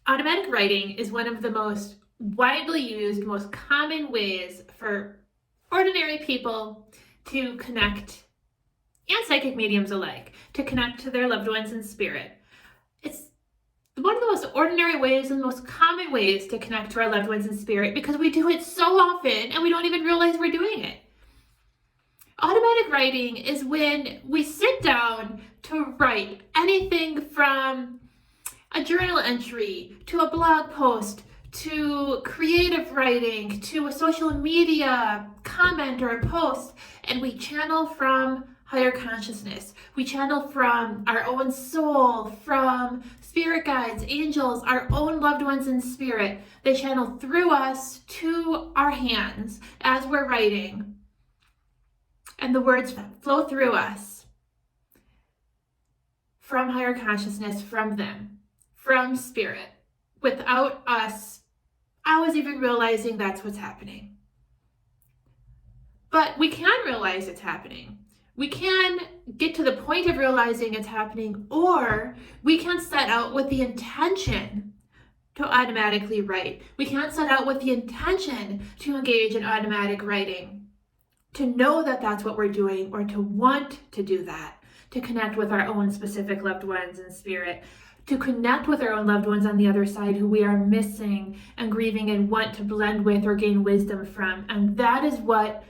Automatic writing is one of the most widely used, most common ways for ordinary people to connect, and psychic mediums alike, to connect to their loved ones in spirit. It's one of the most ordinary ways and most common ways to connect to our loved ones in spirit because we do it so often and we don't even realize we're doing it. Automatic writing is when we sit down to write anything from a journal entry to a blog post to creative writing to a social media comment or a post, and we channel from higher consciousness. We channel from our own soul, from spirit guides, angels, our own loved ones in spirit. They channel through us to our hands as we're writing. And the words flow through us from higher consciousness, from them, from spirit, without us always even realizing that's what's happening. But we can realize it's happening. We can get to the point of realizing it's happening, or we can set out with the intention to automatically write. We can set out with the intention to engage in automatic writing, to know that that's what we're doing, or to want to do that, to connect with our own specific loved ones in spirit, to connect with our own loved ones on the other side who we are missing and grieving and want to blend with or gain wisdom from. And that is what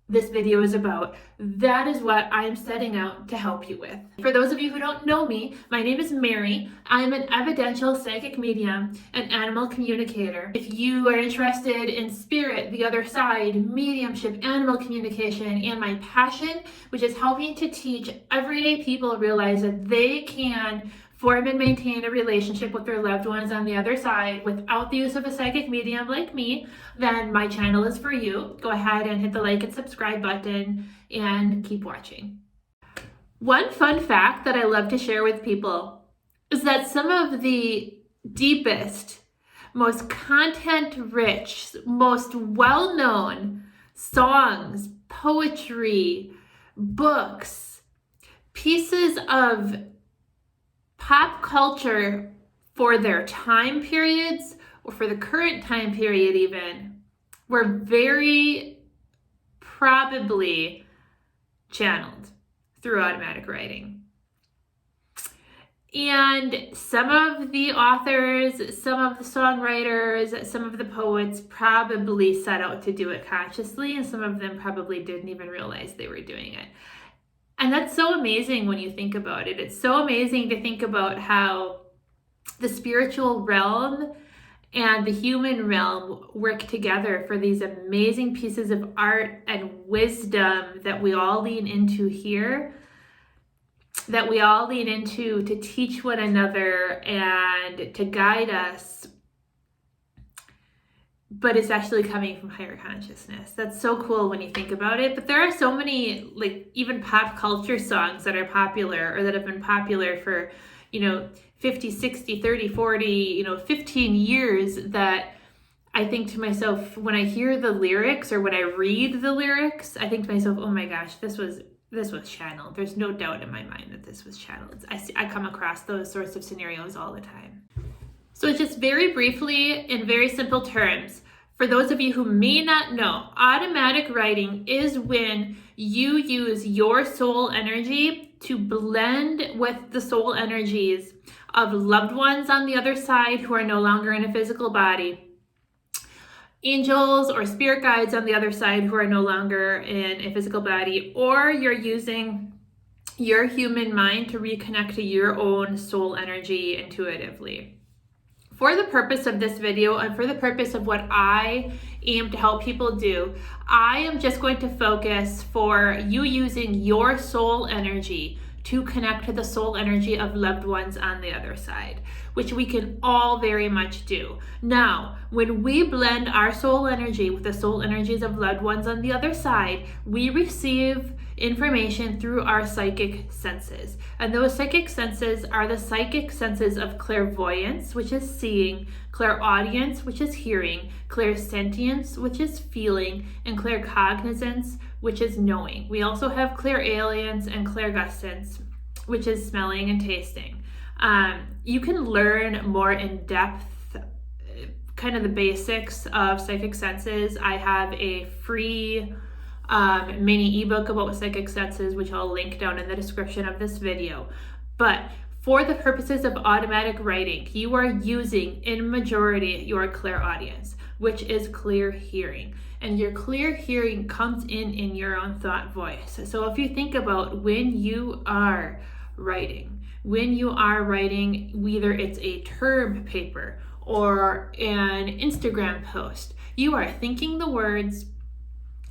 this video is about. That is what I'm setting out to help you with. For those of you who don't know me, my name is Mary. I'm an evidential psychic medium and animal communicator. If you are interested in spirit, the other side, mediumship, animal communication, and my passion, which is helping to teach everyday people realize that they can form and maintain a relationship with their loved ones on the other side without the use of a psychic medium like me, then my channel is for you. Go ahead and hit the like and subscribe button and keep watching. One fun fact that I love to share with people is that some of the deepest, most content-rich, most well-known songs, poetry, books, pieces of pop culture for their time periods, or for the current time period even, were very probably channeled through automatic writing. And some of the authors, some of the songwriters, some of the poets probably set out to do it consciously, and some of them probably didn't even realize they were doing it. And that's so amazing when you think about it. It's so amazing to think about how the spiritual realm and the human realm work together for these amazing pieces of art and wisdom that we all lean into here, that we all lean into to teach one another and to guide us. But it's actually coming from higher consciousness. That's so cool when you think about it. But there are so many, like, even pop culture songs that are popular, or that have been popular for, 50, 60, 30, 40, 15 years, that I think to myself, when I hear the lyrics or when I read the lyrics, I think to myself, oh my gosh, this was channeled. There's no doubt in my mind that this was channeled. I come across those sorts of scenarios all the time. So just very briefly, in very simple terms, for those of you who may not know, automatic writing is when you use your soul energy to blend with the soul energies of loved ones on the other side who are no longer in a physical body, angels or spirit guides on the other side who are no longer in a physical body, or you're using your human mind to reconnect to your own soul energy intuitively. For the purpose of this video and for the purpose of what I aim to help people do, I am just going to focus for you using your soul energy to connect to the soul energy of loved ones on the other side, which we can all very much do. Now, when we blend our soul energy with the soul energies of loved ones on the other side, we receive information through our psychic senses. And those psychic senses are the psychic senses of clairvoyance, which is seeing, clairaudience, which is hearing, clairsentience, which is feeling, and claircognizance, which is knowing. We also have clairalience and clairgustance, which is smelling and tasting. You can learn more in depth, kind of the basics of psychic senses. I have a free mini ebook about psychic senses, which I'll link down in the description of this video. But for the purposes of automatic writing, you are using, in majority, your clairaudience, which is clear hearing. And your clear hearing comes in your own thought voice. So if you think about when you are writing, whether it's a term paper or an Instagram post, you are thinking the words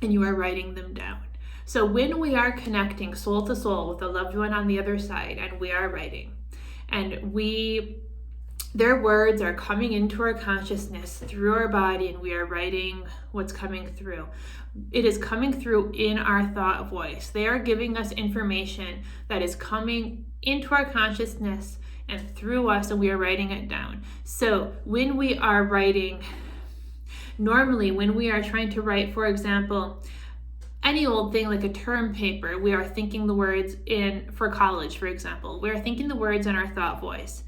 and you are writing them down. So when we are connecting soul to soul with a loved one on the other side and we are writing, and their words are coming into our consciousness through our body, and we are writing what's coming through. It is coming through in our thought voice. They are giving us information that is coming into our consciousness and through us, and we are writing it down. So when we are writing, normally when we are trying to write, for example, any old thing like a term paper, we are thinking the words for college, for example, we are thinking the words in our thought voice.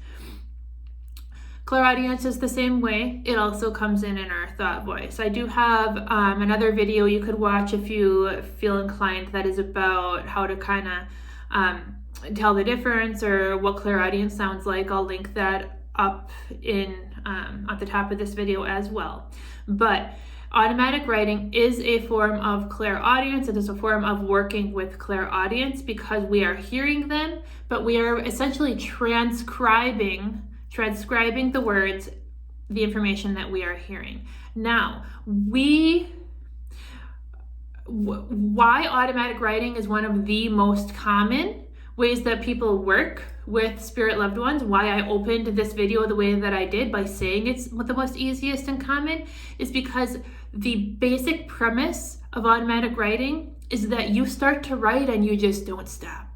Clairaudience is the same way. It also comes in our thought voice. I do have another video you could watch if you feel inclined that is about how to kind of tell the difference or what clairaudience sounds like. I'll link that up at the top of this video as well. But automatic writing is a form of clairaudience. It is a form of working with clairaudience because we are hearing them, but we are essentially transcribing the words, the information that we are hearing. Now, why automatic writing is one of the most common ways that people work with spirit loved ones, why I opened this video the way that I did by saying it's the most easiest and common, is because the basic premise of automatic writing is that you start to write and you just don't stop.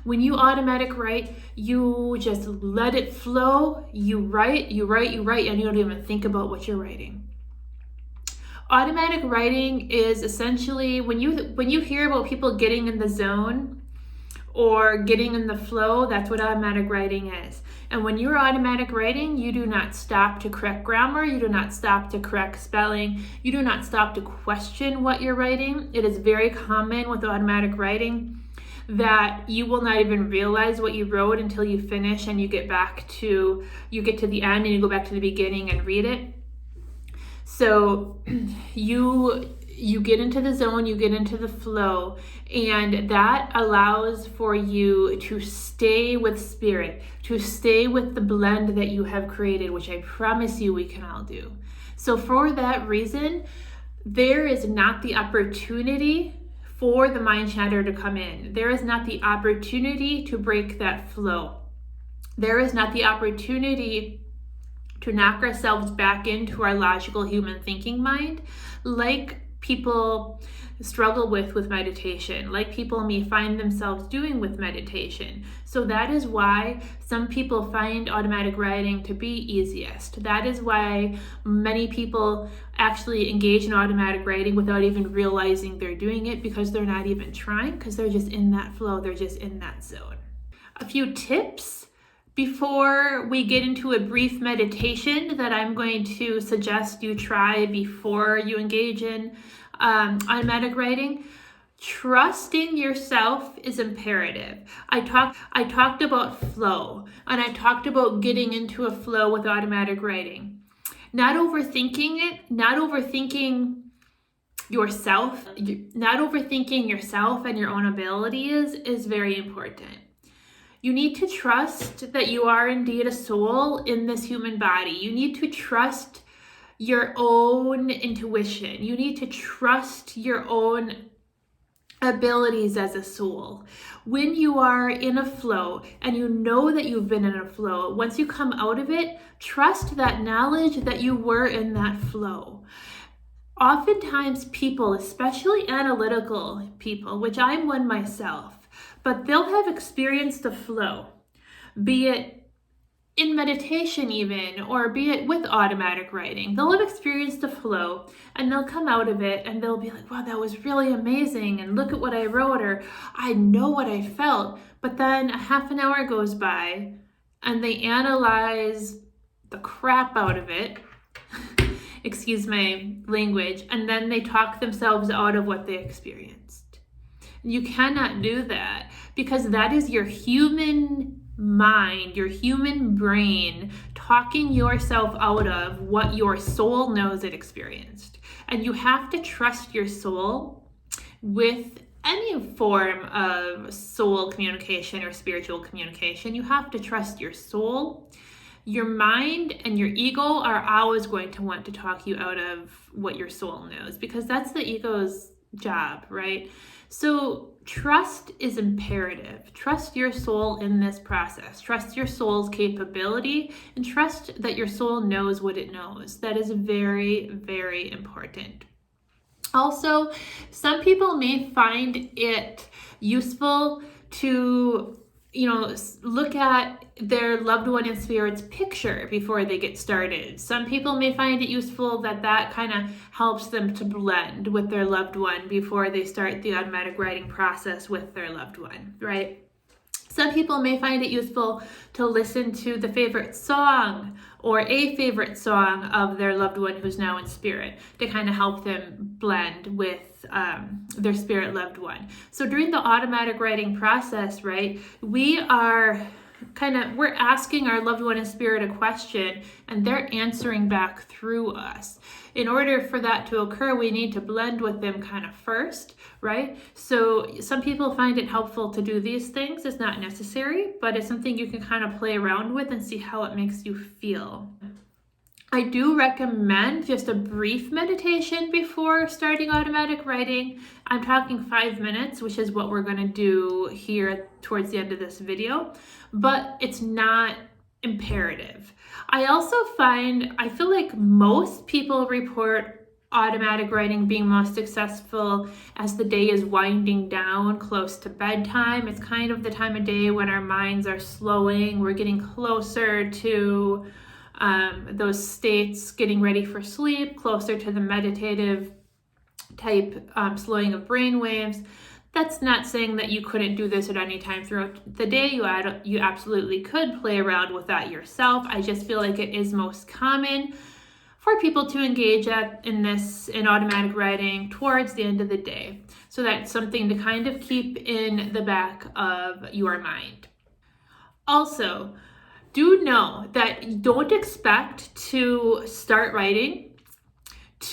When you automatic write, you just let it flow. You write, and you don't even think about what you're writing. Automatic writing is essentially when you hear about people getting in the zone or getting in the flow, that's what automatic writing is. And when you're automatic writing, you do not stop to correct grammar, you do not stop to correct spelling, you do not stop to question what you're writing. It is very common with automatic writing that you will not even realize what you wrote until you finish and you get to the end and you go back to the beginning and read it. So you get into the zone, you get into the flow, and that allows for you to stay with spirit, to stay with the blend that you have created, which I promise you we can all do. So for that reason, there is not the opportunity for the mind chatter to come in. There is not the opportunity to break that flow. There is not the opportunity to knock ourselves back into our logical human thinking mind like people struggle with meditation, like people may find themselves doing with meditation. So that is why some people find automatic writing to be easiest. That is why many people actually engage in automatic writing without even realizing they're doing it, because they're not even trying, because they're just in that flow, they're just in that zone. A few tips before we get into a brief meditation that I'm going to suggest you try before you engage in automatic writing. Trusting yourself is imperative. I talked about flow, and I talked about getting into a flow with automatic writing. Not overthinking it, not overthinking yourself and your own ability is very important. You need to trust that you are indeed a soul in this human body. You need to trust your own intuition. You need to trust your own abilities as a soul. When you are in a flow and you know that you've been in a flow, once you come out of it, trust that knowledge that you were in that flow. Oftentimes people, especially analytical people, which I'm one myself, but they'll have experienced the flow, be it in meditation even, or be it with automatic writing. They'll have experienced the flow and they'll come out of it and they'll be like, wow, that was really amazing, and look at what I wrote, or I know what I felt. But then a half an hour goes by and they analyze the crap out of it, excuse my language, and then they talk themselves out of what they experienced. You cannot do that, because that is your human mind, your human brain talking yourself out of what your soul knows it experienced. And you have to trust your soul with any form of soul communication or spiritual communication. You have to trust your soul. Your mind and your ego are always going to want to talk you out of what your soul knows, because that's the ego's job, right? So trust is imperative. Trust your soul in this process. Trust your soul's capability, and trust that your soul knows what it knows. That is very, very important. Also, some people may find it useful to, look at their loved one in spirit's picture before they get started. Some people may find it useful that kind of helps them to blend with their loved one before they start the automatic writing process with their loved one, right? Some people may find it useful to listen to the favorite song or a favorite song of their loved one who's now in spirit to kind of help them blend with their spirit loved one. So during the automatic writing process, right, we're asking our loved one in spirit a question, and they're answering back through us. In order for that to occur, we need to blend with them kind of first, right? So some people find it helpful to do these things. It's not necessary, but it's something you can kind of play around with and see how it makes you feel. I do recommend just a brief meditation before starting automatic writing. I'm talking 5 minutes, which is what we're going to do here towards the end of this video, but it's not imperative. I feel like most people report automatic writing being most successful as the day is winding down close to bedtime. It's kind of the time of day when our minds are slowing. We're getting closer to those states, getting ready for sleep, closer to the meditative type slowing of brain waves. That's not saying that you couldn't do this at any time throughout the day. You absolutely could play around with that yourself. I just feel like it is most common for people to engage in automatic writing towards the end of the day. So that's something to kind of keep in the back of your mind. Also, do know that you don't expect to start writing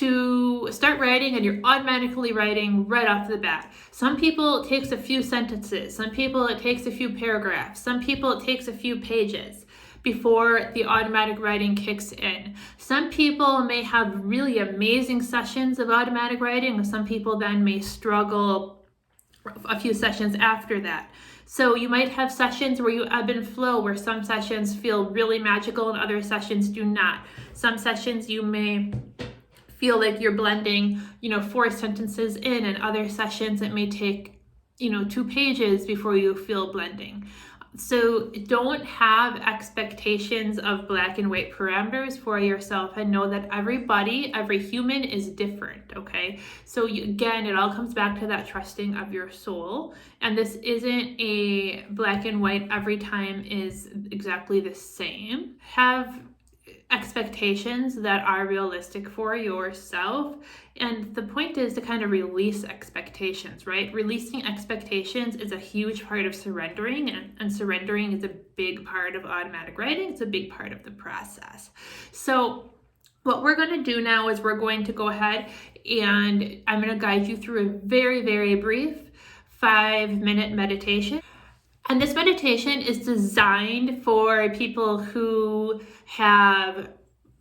and you're automatically writing right off the bat. Some people it takes a few sentences. Some people it takes a few paragraphs. Some people it takes a few pages before the automatic writing kicks in. Some people may have really amazing sessions of automatic writing, and some people then may struggle a few sessions after that. So you might have sessions where you ebb and flow, where some sessions feel really magical and other sessions do not. Some sessions you may feel like you're blending, 4 sentences in, and other sessions it may take, 2 pages before you feel blending. So don't have expectations of black and white parameters for yourself, and know that every human is different, okay? So again, it all comes back to that trusting of your soul. And this isn't a black and white, every time is exactly the same. Have expectations that are realistic for yourself. And the point is to kind of release expectations, right? Releasing expectations is a huge part of surrendering, and surrendering is a big part of automatic writing. It's a big part of the process. So what we're going to do now is we're going to go ahead and I'm going to guide you through a very, very brief 5-minute meditation. And this meditation is designed for people who have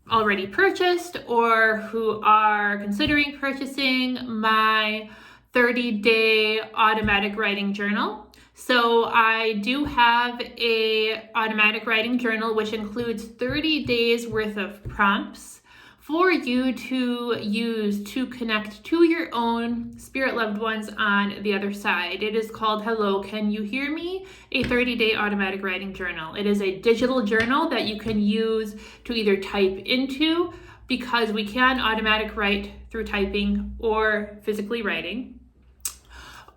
already purchased or who are considering purchasing my 30-day automatic writing journal. So I do have a automatic writing journal which includes 30 days worth of prompts for you to use to connect to your own spirit loved ones on the other side. It is called Hello, Can You Hear Me? A 30-day automatic writing journal. It is a digital journal that you can use to either type into, because we can automatic write through typing or physically writing,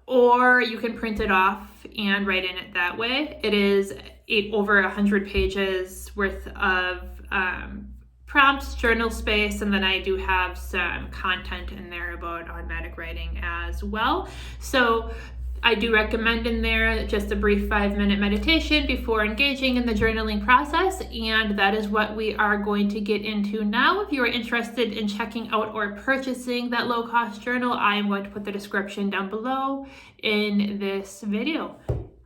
or you can print it off and write in it that way. It is over 100 pages worth of prompts, journal space, and then I do have some content in there about automatic writing as well. So I do recommend in there just a brief 5-minute meditation before engaging in the journaling process, and that is what we are going to get into now. If you are interested in checking out or purchasing that low-cost journal, I am going to put the description down below in this video.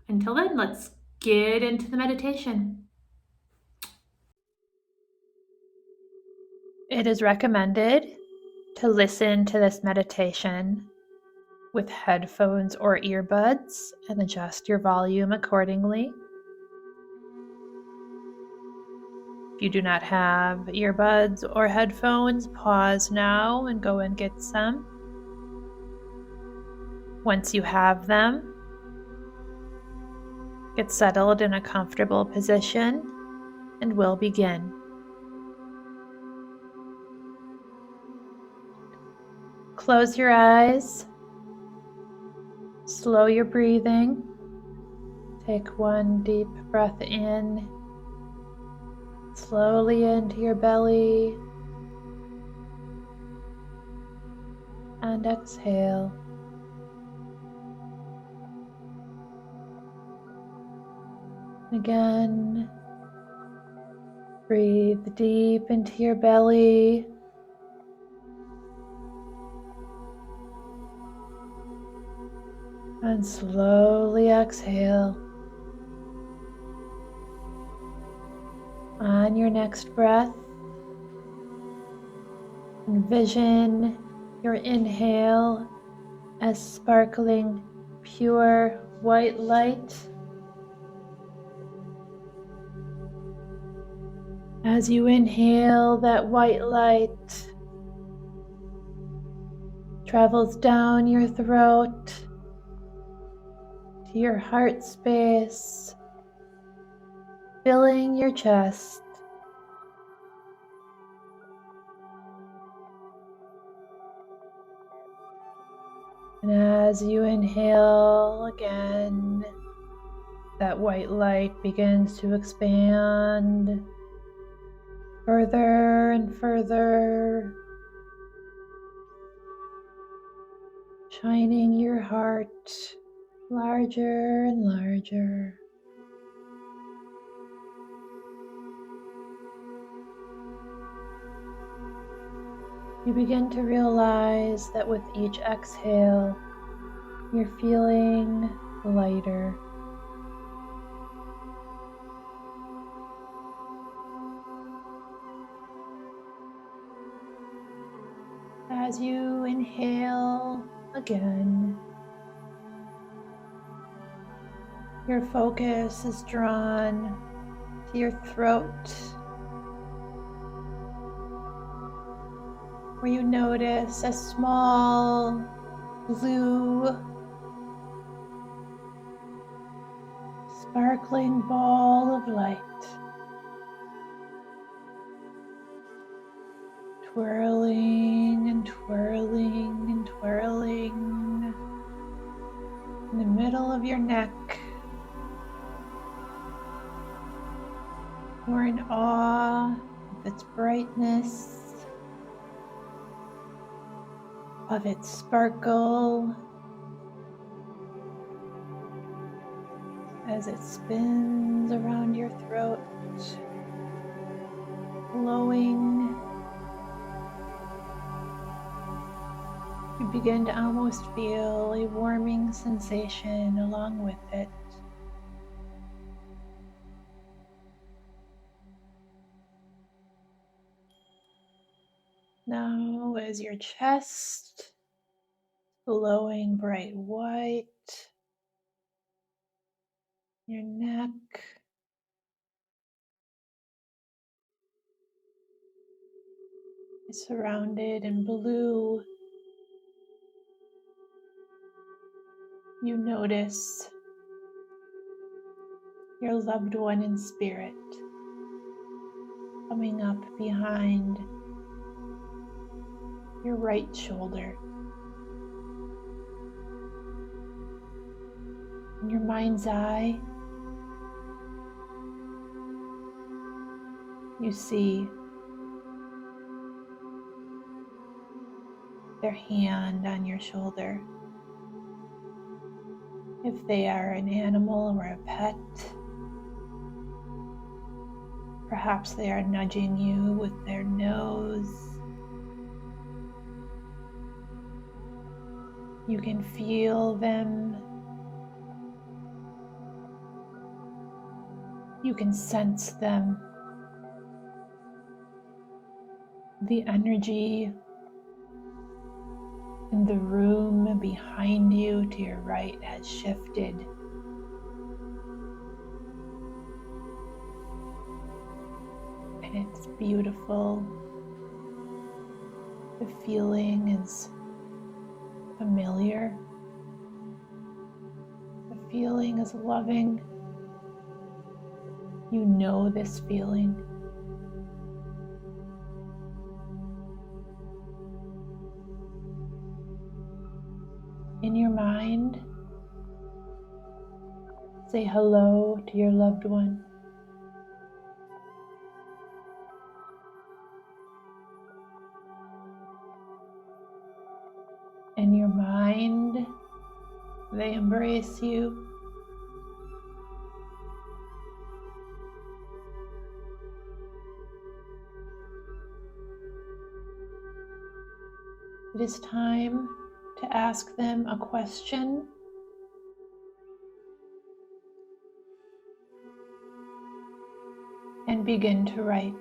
Until then, let's get into the meditation. It is recommended to listen to this meditation with headphones or earbuds and adjust your volume accordingly. If you do not have earbuds or headphones, pause now and go and get some. Once you have them, get settled in a comfortable position and we'll begin. Close your eyes. Slow your breathing. Take one deep breath in, slowly into your belly, and exhale. Again, breathe deep into your belly. And slowly exhale. On your next breath, envision your inhale as sparkling, pure white light. As you inhale, that white light travels down your throat to your heart space, filling your chest. And as you inhale again, that white light begins to expand further and further, shining your heart larger and larger. You begin to realize that with each exhale, you're feeling lighter. As you inhale again, your focus is drawn to your throat, where you notice a small blue sparkling ball of light twirling and twirling and twirling in the middle of your neck. You're in awe of its brightness, of its sparkle, as it spins around your throat, glowing. You begin to almost feel a warming sensation along with it. Now, as your chest glowing bright white, your neck is surrounded in blue. You notice your loved one in spirit coming up behind your right shoulder. In your mind's eye, You see their hand on your shoulder. If they are an animal or a pet, perhaps they are nudging you with their nose. You can feel them. You can sense them. The energy in the room behind you to your right has shifted. And it's beautiful. The feeling is familiar. The feeling is loving. You know this feeling. In your mind, say hello to your loved one. In your mind, they embrace you. It is time to ask them a question. And begin to write.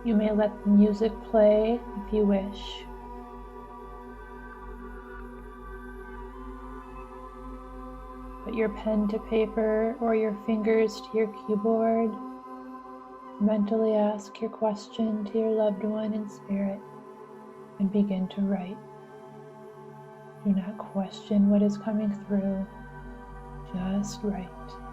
You may let the music play if you wish. Put your pen to paper or your fingers to your keyboard. Mentally ask your question to your loved one in spirit and begin to write. Do not question what is coming through. Just write.